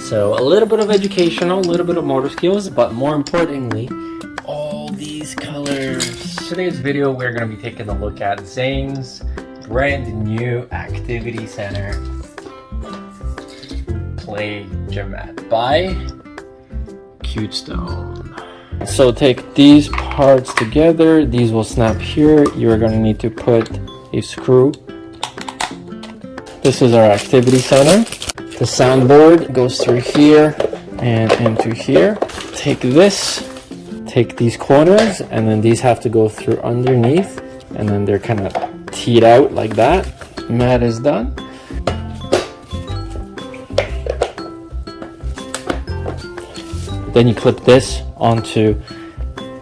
So a little bit of educational, a little bit of motor skills, but more importantly, all these colors. Today's video, we're going to be taking a look at Zane's brand new activity center play gymette by Cute Stone. So take these parts together. These will snap here. You're going to need to put a screw. This is our activity center. The soundboard goes through here and into here. Take this, take these corners, and then these have to go through underneath, and then they're kind of teed out like that. Mat is done. Then you clip this onto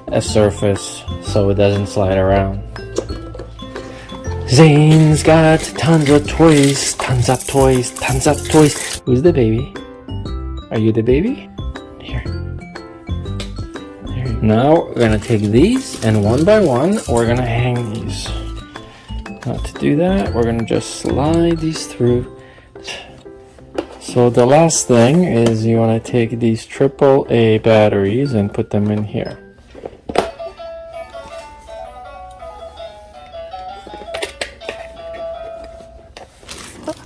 a surface so it doesn't slide around. Zane's got tons of toys, tons of toys, tons of toys. Who's the baby? Are you the baby? Here. Now we're gonna take these, and one by one we're gonna hang these. Now to do that, we're gonna just slide these through. So the last thing is you wanna take these AAA batteries and put them in here.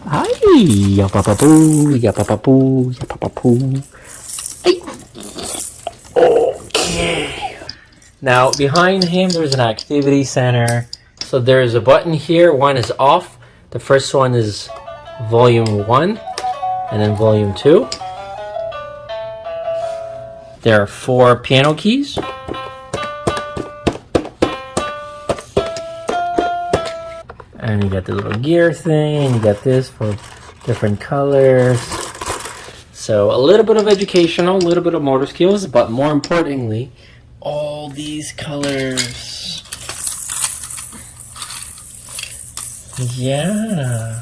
Hi, ya papa poo, ya papa poo, ya papa poo. Okay. Now behind him there's an activity center. So there's a button here. One is off. The first one is volume 1 and then volume 2. There are 4 piano keys. And you got the little gear thing, and you got this for different colors. So a little bit of educational, a little bit of motor skills, but more importantly, all these colors. Yeah.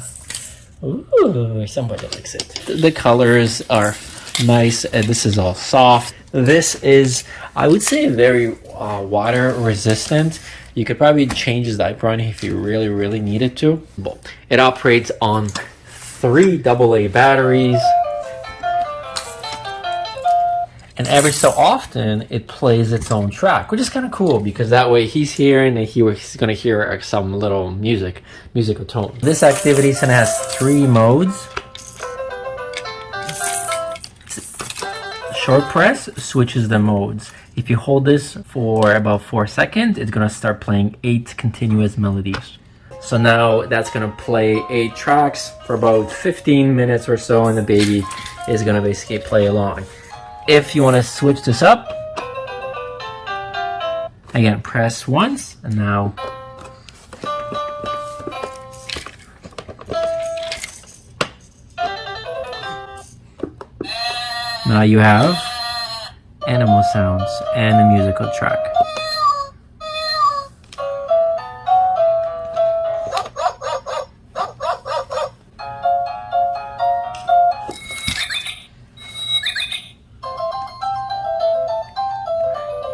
Ooh, somebody likes it. The colors are nice, and this is all soft. This is, I would say, very water resistant. You could probably change the diaper on it if you really needed to. It operates on 3 AA batteries. And every so often, it plays its own track, which is kind of cool because that way he's hearing and he's going to hear some little musical tone. This activity center has 3 modes. Short press switches the modes. If you hold this for about 4 seconds, it's going to start playing 8 continuous melodies. So now that's going to play 8 tracks for about 15 minutes or so, and the baby is going to basically play along. If you want to switch this up, again, press once, and now you have animal sounds and a musical track.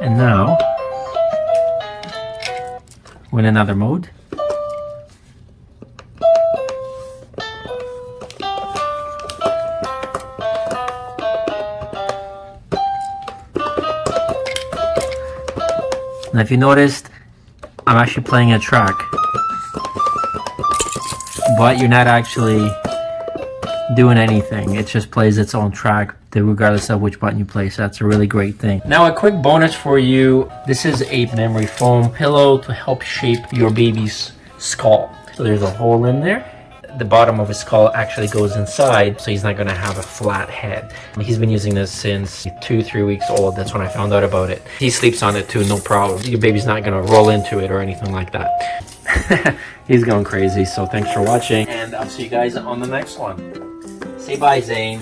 And now, we're in another mode. Now if you noticed, I'm actually playing a track, but you're not actually doing anything. It just plays its own track regardless of which button you play, so that's a really great thing. Now a quick bonus for you. This is a memory foam pillow to help shape your baby's skull. So there's a hole in there. The bottom of his skull actually goes inside, so he's not going to have a flat head. He's been using this since 2-3 weeks old. That's when I found out about it. He sleeps on it too, no problem. Your baby's not going to roll into it or anything like that. He's going crazy. So thanks for watching, and I'll see you guys on the next one. Say bye, Zane.